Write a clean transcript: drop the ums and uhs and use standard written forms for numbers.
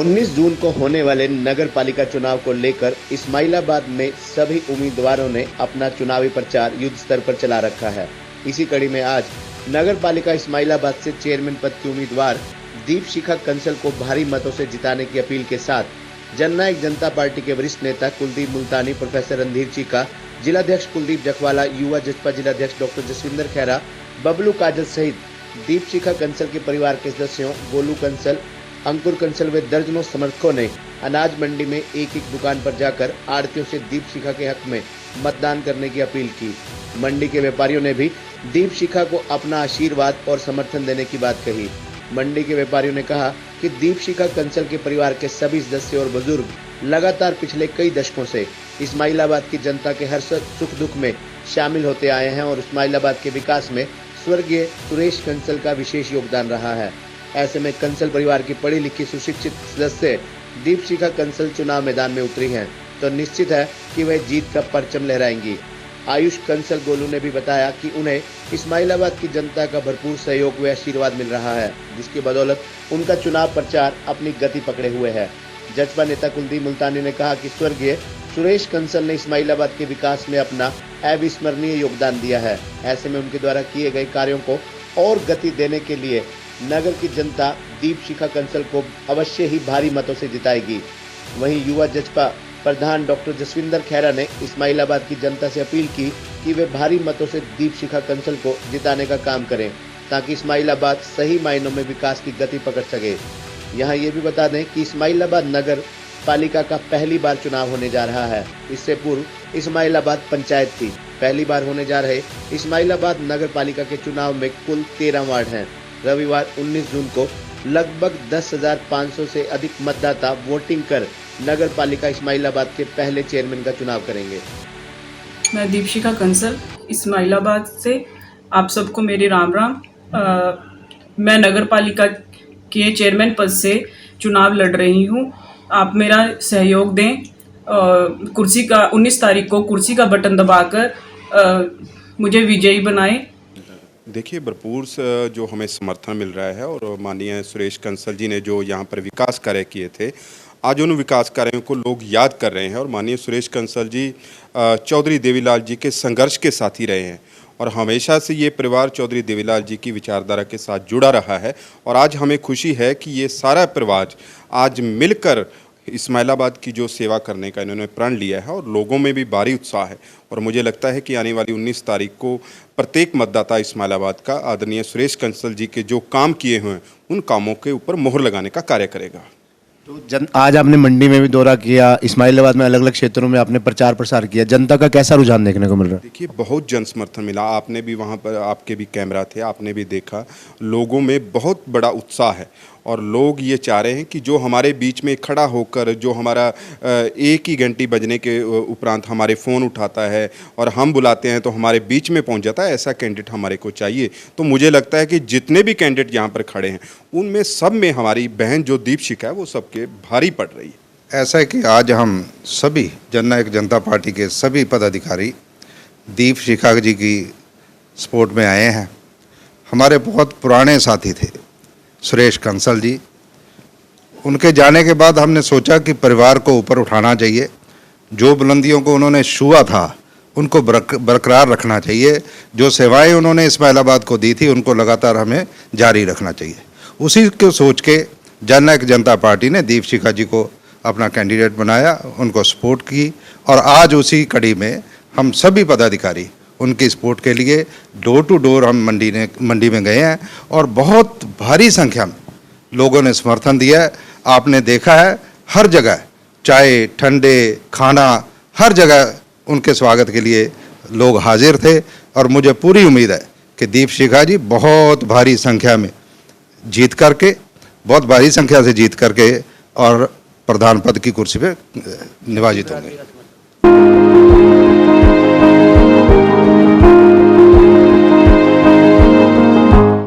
19 जून को होने वाले नगर पालिका चुनाव को लेकर इस्माइलाबाद में सभी उम्मीदवारों ने अपना चुनावी प्रचार युद्ध स्तर पर चला रखा है। इसी कड़ी में आज नगर पालिका इस्माइलाबाद से चेयरमैन पद की उम्मीदवार दीपशिखा कंसल को भारी मतों से जिताने की अपील के साथ जननायक जनता पार्टी के वरिष्ठ नेता कुलदीप मुल्तानी, प्रोफेसर रणधीर चीका, जिलाध्यक्ष कुलदीप जखवाला, युवा जसपा जिलाध्यक्ष डॉक्टर जसविंदर खैरा, बबलू काजल सहित दीपशिखा कंसल के परिवार के सदस्यों गोलू कंसल, अंकुर कंसल व दर्जनों समर्थकों ने अनाज मंडी में एक एक दुकान पर जाकर आड़तियों से दीपशिखा के हक में मतदान करने की अपील की। मंडी के व्यापारियों ने भी दीपशिखा को अपना आशीर्वाद और समर्थन देने की बात कही। मंडी के व्यापारियों ने कहा कि दीपशिखा कंसल के परिवार के सभी सदस्य और बुजुर्ग लगातार पिछले कई दशकों से इस्माइलाबाद की जनता के हर सुख दुख में शामिल होते आए हैं और इस्माइलाबाद के विकास में स्वर्गीय सुरेश कंसल का विशेष योगदान रहा है। ऐसे में कंसल परिवार की पढ़ी लिखी सुशिक्षित सदस्य दीपशिखा कंसल चुनाव मैदान में उतरी हैं तो निश्चित है कि वह जीत का परचम लहराएंगी। आयुष कंसल गोलू ने भी बताया कि उन्हें इस्माइलाबाद की जनता का भरपूर सहयोग व आशीर्वाद मिल रहा है, जिसकी बदौलत उनका चुनाव प्रचार अपनी गति पकड़े हुए है। जसपा नेता कुलदीप मुल्तानी ने कहा कि स्वर्गीय सुरेश कंसल ने इस्माइलाबाद के विकास में अपना अविस्मरणीय योगदान दिया है। ऐसे में उनके द्वारा किए गए कार्यों को और गति देने के लिए नगर की जनता दीपशिखा कंसल को अवश्य ही भारी मतों से जिताएगी। वहीं युवा जसपा प्रधान डॉक्टर जसविंदर खैरा ने इस्माइलाबाद की जनता से अपील की कि वे भारी मतों से दीपशिखा कंसल को जिताने का काम करें ताकि इस्माइलाबाद सही मायनों में विकास की गति पकड़ सके। यहाँ ये भी बता दें कि इस्माइलाबाद नगर पालिका का पहली बार चुनाव होने जा रहा है। इससे पूर्व इस्माइलाबाद पंचायत थी। पहली बार होने जा रहे इस्माइलाबाद नगर पालिका के चुनाव में कुल 13 वार्ड हैं। रविवार 19 जून को लगभग 10,500 से अधिक मतदाता वोटिंग कर नगर पालिका इस्माइलाबाद के पहले चेयरमैन का चुनाव करेंगे। मैं दीपशिखा कंसल इस्माइलाबाद से आप सबको मेरे राम राम। मैं नगर पालिका के चेयरमैन पद से चुनाव लड़ रही हूँ। आप मेरा सहयोग दें। कुर्सी का 19 तारीख को कुर्सी का बटन दबाकर मुझे विजयी बनाएं। देखिए, भरपूर जो हमें समर्थन मिल रहा है और माननीय सुरेश कंसल जी ने जो यहाँ पर विकास कार्य किए थे, आज उन विकास कार्यों को लोग याद कर रहे हैं और माननीय सुरेश कंसल जी चौधरी देवीलाल जी के संघर्ष के साथी रहे हैं और हमेशा से ये परिवार चौधरी देवीलाल जी की विचारधारा के साथ जुड़ा रहा है और आज हमें खुशी है कि ये सारा परिवार आज मिलकर इस्माइलाबाद की जो सेवा करने का इन्होंने प्रण लिया है और लोगों में भी भारी उत्साह है और मुझे लगता है कि आने वाली 19 तारीख को प्रत्येक मतदाता इस्माइलाबाद का आदरणीय सुरेश कंसल जी के जो काम किए हुए हैं उन कामों के ऊपर मोहर लगाने का कार्य करेगा। तो आज आपने मंडी में भी दौरा किया, इस्माइलाबाद में अलग अलग क्षेत्रों में आपने प्रचार प्रसार किया, जनता का कैसा रुझान देखने को मिल रहा है? देखिए, बहुत जन समर्थन मिला। आपने भी वहाँ पर, आपके भी कैमरा थे, आपने भी देखा, लोगों में बहुत बड़ा उत्साह है और लोग ये चाह रहे हैं कि जो हमारे बीच में खड़ा होकर जो हमारा एक ही घंटी बजने के उपरांत हमारे फ़ोन उठाता है और हम बुलाते हैं तो हमारे बीच में पहुंच जाता है, ऐसा कैंडिडेट हमारे को चाहिए। तो मुझे लगता है कि जितने भी कैंडिडेट यहाँ पर खड़े हैं उनमें सब में हमारी बहन जो दीपशिखा है वो सबके भारी पड़ रही है। ऐसा है कि आज हम सभी जननायक जनता पार्टी के सभी पदाधिकारी दीपशिखा जी की सपोर्ट में आए हैं। हमारे बहुत पुराने साथी थे सुरेश कंसल जी। उनके जाने के बाद हमने सोचा कि परिवार को ऊपर उठाना चाहिए। जो बुलंदियों को उन्होंने छुआ था उनको बरकरार रखना चाहिए। जो सेवाएं उन्होंने इस्माइलाबाद को दी थी उनको लगातार हमें जारी रखना चाहिए। उसी को सोच के जननायक जनता पार्टी ने दीपशिखा जी को अपना कैंडिडेट बनाया, उनको सपोर्ट की और आज उसी कड़ी में हम सभी पदाधिकारी उनकी सपोर्ट के लिए डोर टू डोर हम मंडी में गए हैं और बहुत भारी संख्या में लोगों ने समर्थन दिया है। आपने देखा है हर जगह चाय, ठंडे, खाना, हर जगह उनके स्वागत के लिए लोग हाजिर थे और मुझे पूरी उम्मीद है कि दीपशिखा जी बहुत भारी संख्या में जीत करके और प्रधान पद की कुर्सी पे निवाजित होंगे।